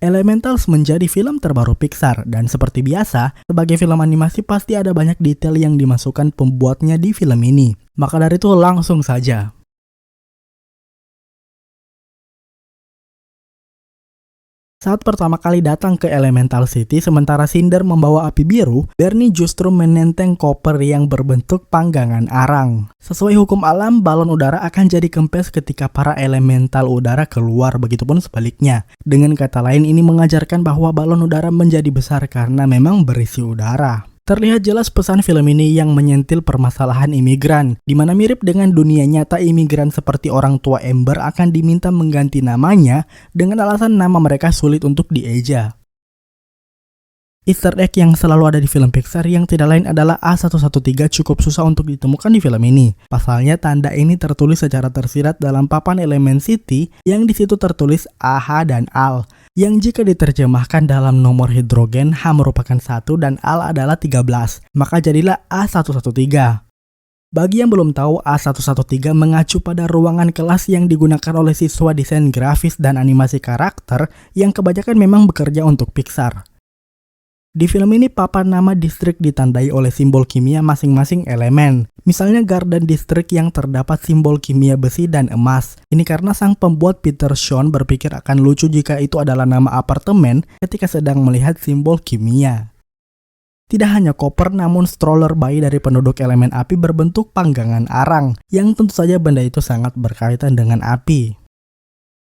Elementals menjadi film terbaru Pixar, dan seperti biasa, sebagai film animasi pasti ada banyak detail yang dimasukkan pembuatnya di film ini. Maka dari itu langsung saja. Saat pertama kali datang ke Elemental City sementara Cinder membawa api biru, Bernie justru menenteng koper yang berbentuk panggangan arang. Sesuai hukum alam, balon udara akan jadi kempes ketika para elemental udara keluar, begitupun sebaliknya. Dengan kata lain, ini mengajarkan bahwa balon udara menjadi besar karena memang berisi udara. Terlihat jelas pesan film ini yang menyentil permasalahan imigran, di mana mirip dengan dunia nyata imigran seperti orang tua Amber akan diminta mengganti namanya dengan alasan nama mereka sulit untuk dieja. Easter egg yang selalu ada di film Pixar yang tidak lain adalah A113 cukup susah untuk ditemukan di film ini. Pasalnya tanda ini tertulis secara tersirat dalam papan elemen City yang di situ tertulis AH dan AL, yang jika diterjemahkan dalam nomor hidrogen H merupakan 1 dan AL adalah 13, maka jadilah A113. Bagi yang belum tahu, A113 mengacu pada ruangan kelas yang digunakan oleh siswa desain grafis dan animasi karakter yang kebanyakan memang bekerja untuk Pixar. Di film ini papan nama distrik ditandai oleh simbol kimia masing-masing elemen. Misalnya Garden District yang terdapat simbol kimia besi dan emas. Ini karena sang pembuat Peter Sean berpikir akan lucu jika itu adalah nama apartemen ketika sedang melihat simbol kimia. Tidak hanya koper, namun stroller bayi dari penduduk elemen api berbentuk panggangan arang, yang tentu saja benda itu sangat berkaitan dengan api.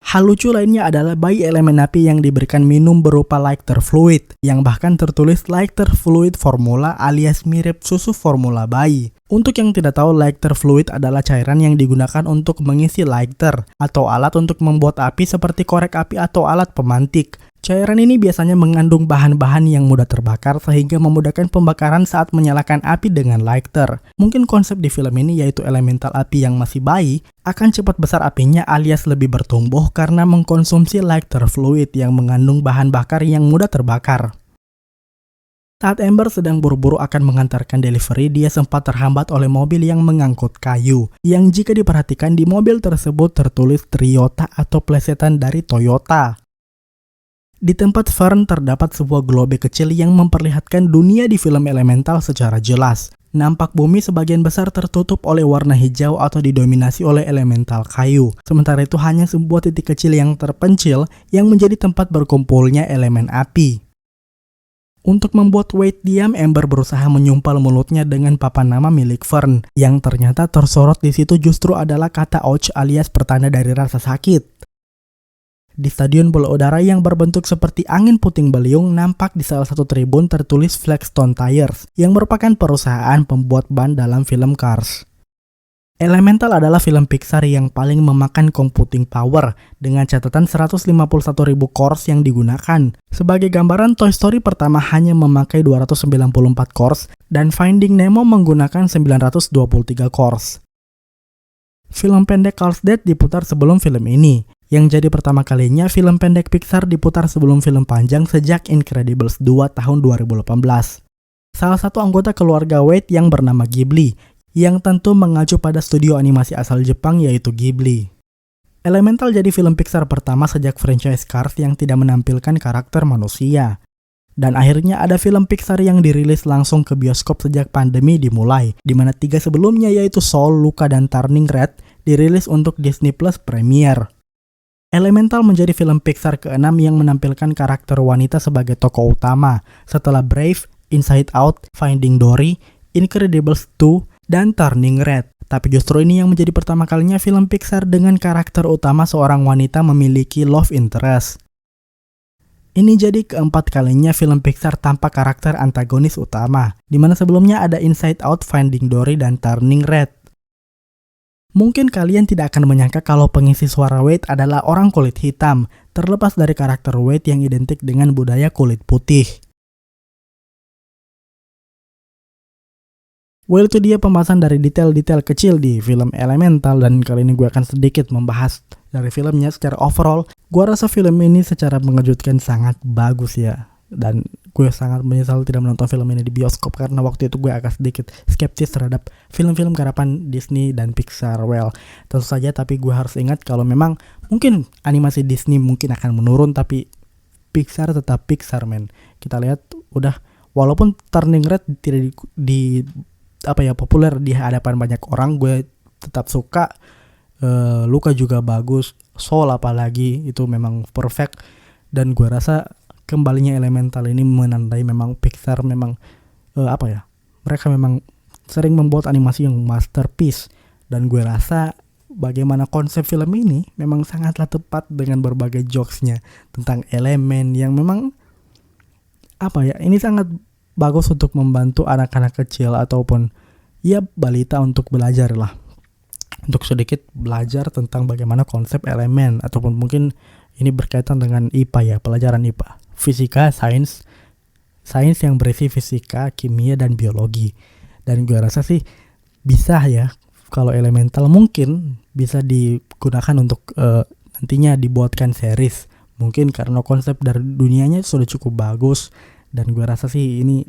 Hal lucu lainnya adalah bayi elemen api yang diberikan minum berupa lighter fluid, yang bahkan tertulis lighter fluid formula alias mirip susu formula bayi. Untuk yang tidak tahu, lighter fluid adalah cairan yang digunakan untuk mengisi lighter, atau alat untuk membuat api seperti korek api atau alat pemantik. Cairan ini biasanya mengandung bahan-bahan yang mudah terbakar sehingga memudahkan pembakaran saat menyalakan api dengan lighter. Mungkin konsep di film ini yaitu elemental api yang masih bayi akan cepat besar apinya alias lebih bertumbuh karena mengkonsumsi lighter fluid yang mengandung bahan bakar yang mudah terbakar. Saat Amber sedang buru-buru akan mengantarkan delivery, dia sempat terhambat oleh mobil yang mengangkut kayu, yang jika diperhatikan di mobil tersebut tertulis Toyota atau plesetan dari Toyota. Di tempat Fern terdapat sebuah globe kecil yang memperlihatkan dunia di film Elemental secara jelas. Nampak bumi sebagian besar tertutup oleh warna hijau atau didominasi oleh elemental kayu. Sementara itu hanya sebuah titik kecil yang terpencil yang menjadi tempat berkumpulnya elemen api. Untuk membuat Wade diam, Amber berusaha menyumpal mulutnya dengan papan nama milik Fern. Yang ternyata tersorot di situ justru adalah kata ouch alias pertanda dari rasa sakit. Di stadion bola udara yang berbentuk seperti angin puting beliung, nampak di salah satu tribun tertulis Flagstone Tires, yang merupakan perusahaan pembuat ban dalam film Cars. Elemental adalah film Pixar yang paling memakan computing power, dengan catatan 151.000 cores yang digunakan. Sebagai gambaran, Toy Story pertama hanya memakai 294 cores, dan Finding Nemo menggunakan 923 cores. Film pendek Cars Dead diputar sebelum film ini, yang jadi pertama kalinya film pendek Pixar diputar sebelum film panjang sejak Incredibles 2 tahun 2018. Salah satu anggota keluarga Wade yang bernama Ghibli, yang tentu mengacu pada studio animasi asal Jepang yaitu Ghibli. Elemental jadi film Pixar pertama sejak franchise Cars yang tidak menampilkan karakter manusia. Dan akhirnya ada film Pixar yang dirilis langsung ke bioskop sejak pandemi dimulai, di mana 3 sebelumnya yaitu Soul, Luca, dan Turning Red dirilis untuk Disney Plus Premier. Elemental menjadi film Pixar ke-6 yang menampilkan karakter wanita sebagai tokoh utama, setelah Brave, Inside Out, Finding Dory, Incredibles 2, dan Turning Red. Tapi justru ini yang menjadi pertama kalinya film Pixar dengan karakter utama seorang wanita memiliki love interest. Ini jadi keempat kalinya film Pixar tanpa karakter antagonis utama, di mana sebelumnya ada Inside Out, Finding Dory, dan Turning Red. Mungkin kalian tidak akan menyangka kalau pengisi suara Wade adalah orang kulit hitam, terlepas dari karakter Wade yang identik dengan budaya kulit putih. Well, itu dia pembahasan dari detail-detail kecil di film Elemental, dan kali ini gue akan sedikit membahas dari filmnya secara overall. Gue rasa film ini secara mengejutkan sangat bagus ya, dan gue sangat menyesal tidak menonton film ini di bioskop karena waktu itu gue agak sedikit skeptis terhadap film-film garapan Disney dan Pixar. Well, tentu saja, tapi gue harus ingat kalau memang mungkin animasi Disney mungkin akan menurun, tapi Pixar tetap Pixar, men. Kita lihat udah, walaupun Turning Red tidak di populer di hadapan banyak orang, gue tetap suka. Luka juga bagus, Soul apalagi itu memang perfect. Dan gue rasa kembalinya Elemental ini menandai memang Pixar memang mereka memang sering membuat animasi yang masterpiece. Dan gue rasa bagaimana konsep film ini memang sangatlah tepat dengan berbagai jokesnya tentang elemen yang memang ini sangat bagus untuk membantu anak-anak kecil ataupun ya balita untuk belajar lah, untuk sedikit belajar tentang bagaimana konsep elemen, ataupun mungkin ini berkaitan dengan IPA ya, pelajaran IPA, fisika, sains yang berisi fisika, kimia, dan biologi. Dan gue rasa sih bisa ya, kalau Elemental mungkin bisa digunakan untuk nantinya dibuatkan series, mungkin karena konsep dari dunianya sudah cukup bagus. Dan gue rasa sih ini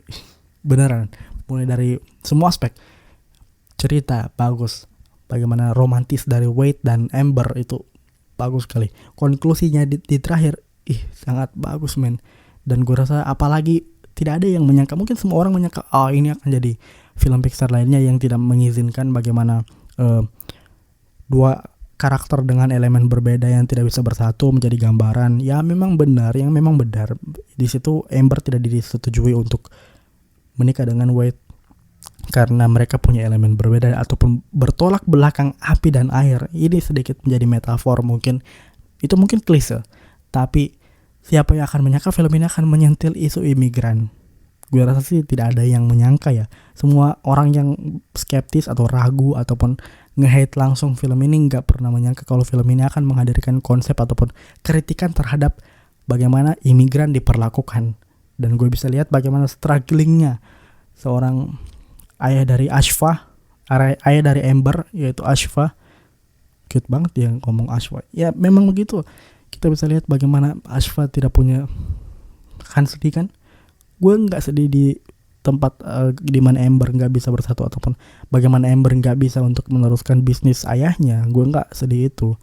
beneran, mulai dari semua aspek, cerita bagus, bagaimana romantis dari Wade dan Amber itu bagus sekali, konklusinya di terakhir sangat bagus, men. Dan gue rasa apalagi tidak ada yang menyangka, mungkin semua orang menyangka ini akan jadi film Pixar lainnya yang tidak mengizinkan bagaimana dua karakter dengan elemen berbeda yang tidak bisa bersatu menjadi gambaran. Ya memang benar di situ Amber tidak disetujui untuk menikah dengan Wade karena mereka punya elemen berbeda ataupun bertolak belakang api dan air. Ini sedikit menjadi metafor, mungkin itu mungkin klise, tapi siapa yang akan menyangka film ini akan menyentil isu imigran? Gue rasa sih tidak ada yang menyangka ya. Semua orang yang skeptis atau ragu ataupun nge-hate langsung film ini nggak pernah menyangka kalau film ini akan menghadirkan konsep ataupun kritikan terhadap bagaimana imigran diperlakukan. Dan gue bisa lihat bagaimana strugglingnya seorang ayah dari Amber, yaitu Ashfa. Cute banget dia ngomong Ashfa. Ya memang begitu. Kita bisa lihat bagaimana Ashfa tidak punya, kan sedih kan? Gue nggak sedih di tempat di mana Amber nggak bisa bersatu ataupun bagaimana Amber nggak bisa untuk meneruskan bisnis ayahnya. Gue nggak sedih itu.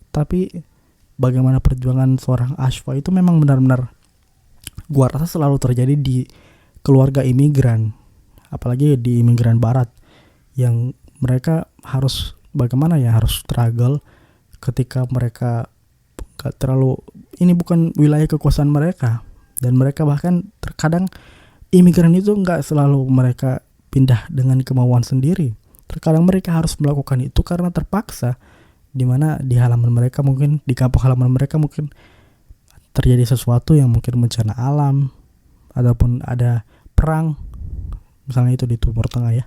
Tapi bagaimana perjuangan seorang Ashfa itu memang benar-benar gue rasa selalu terjadi di keluarga imigran, apalagi di imigran barat, yang mereka harus harus struggle ketika mereka gak terlalu, ini bukan wilayah kekuasaan mereka, dan mereka bahkan terkadang imigran itu gak selalu mereka pindah dengan kemauan sendiri. Terkadang mereka harus melakukan itu karena terpaksa, dimana di halaman mereka mungkin, di kampung halaman mereka mungkin terjadi sesuatu yang mungkin bencana alam ataupun ada perang, misalnya itu di Timur Tengah ya.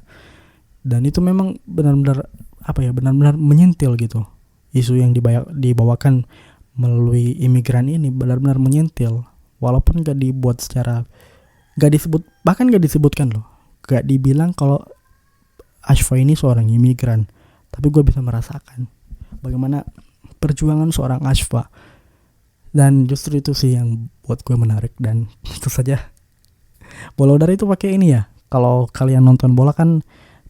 Dan itu memang benar-benar benar-benar menyentil gitu. Isu yang dibawakan melalui imigran ini benar-benar menyentil, walaupun gak dibuat secara, gak disebutkan loh, gak dibilang kalau Ashfa ini seorang imigran, tapi gue bisa merasakan bagaimana perjuangan seorang Ashfa. Dan justru itu sih yang buat gue menarik. Dan itu saja, bola udara itu pakai ini ya, kalau kalian nonton bola kan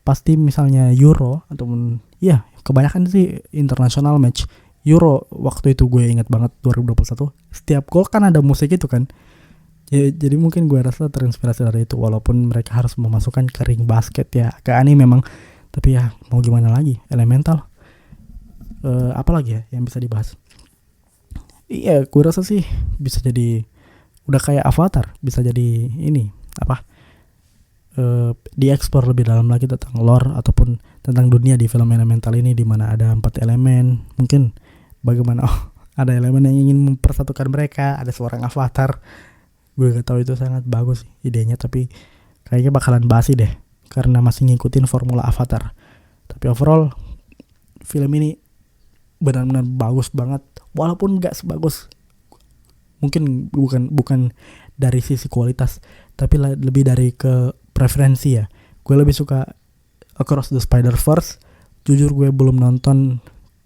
pasti misalnya Euro ataupun ya kebanyakan sih international match. Euro waktu itu gue ingat banget 2021, setiap gol kan ada musik itu kan ya, jadi mungkin gue rasa terinspirasi dari itu, walaupun mereka harus memasukkan ke ring basket ya, agak aneh memang, tapi ya mau gimana lagi, Elemental. Apalagi ya yang bisa dibahas? Iya, gue rasa sih bisa jadi udah kayak Avatar, bisa jadi ini dieksplor lebih dalam lagi tentang lore ataupun tentang dunia di film Elemental ini, di mana ada 4 elemen. Mungkin bagaimana ada elemen yang ingin mempersatukan mereka, ada seorang avatar. Gue gak tahu, itu sangat bagus sih idenya, tapi kayaknya bakalan basi deh karena masih ngikutin formula Avatar. Tapi overall film ini benar-benar bagus banget, walaupun gak sebagus, mungkin bukan dari sisi kualitas, tapi lebih dari ke preferensi ya. Gue lebih suka Across the Spider-Verse. Jujur gue belum nonton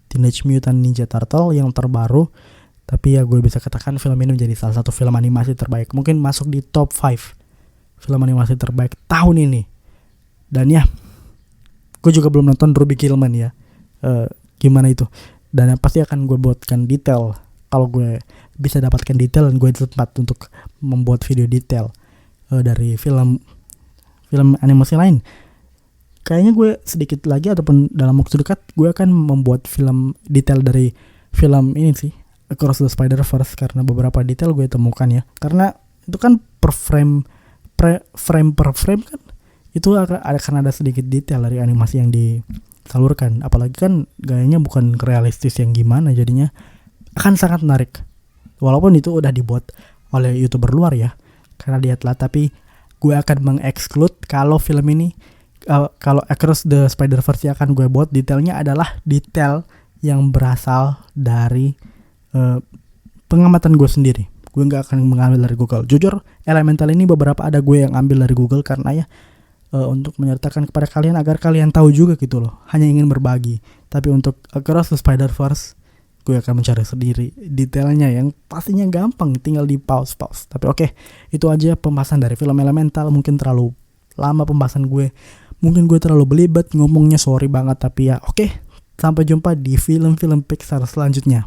Teenage Mutant Ninja Turtle yang terbaru, tapi ya gue bisa katakan film ini menjadi salah satu film animasi terbaik, mungkin masuk di top 5 film animasi terbaik tahun ini. Dan ya, gue juga belum nonton Ruby Gillman ya, gimana itu, dan pasti akan gue buatkan detail kalau gue bisa dapatkan detail, dan gue sempat untuk membuat video detail dari film animasi lain. Kayaknya gue sedikit lagi ataupun dalam waktu dekat gue akan membuat film detail dari film ini sih, Across the Spider-Verse, karena beberapa detail gue temukan ya. Karena itu kan per frame per frame kan itu akan ada sedikit detail dari animasi yang disalurkan. Apalagi kan gayanya bukan realistis yang gimana, jadinya akan sangat menarik. Walaupun itu udah dibuat oleh YouTuber luar ya, karena dia telah, tapi gue akan mengexclude kalau film ini kalau Across the Spider-Verse yang akan gue buat detailnya adalah detail yang berasal dari pengamatan gue sendiri. Gue nggak akan mengambil dari Google. Jujur, Elemental ini beberapa ada gue yang ambil dari Google karena ya untuk menyertakan kepada kalian agar kalian tahu juga gitu loh. Hanya ingin berbagi. Tapi untuk Across the Spider-Verse gue akan mencari sendiri detailnya yang pastinya gampang, tinggal di pause. Tapi oke, itu aja pembahasan dari film Elemental. Mungkin terlalu lama pembahasan gue, mungkin gue terlalu belibet ngomongnya, sorry banget. Tapi ya oke, sampai jumpa di film-film Pixar selanjutnya.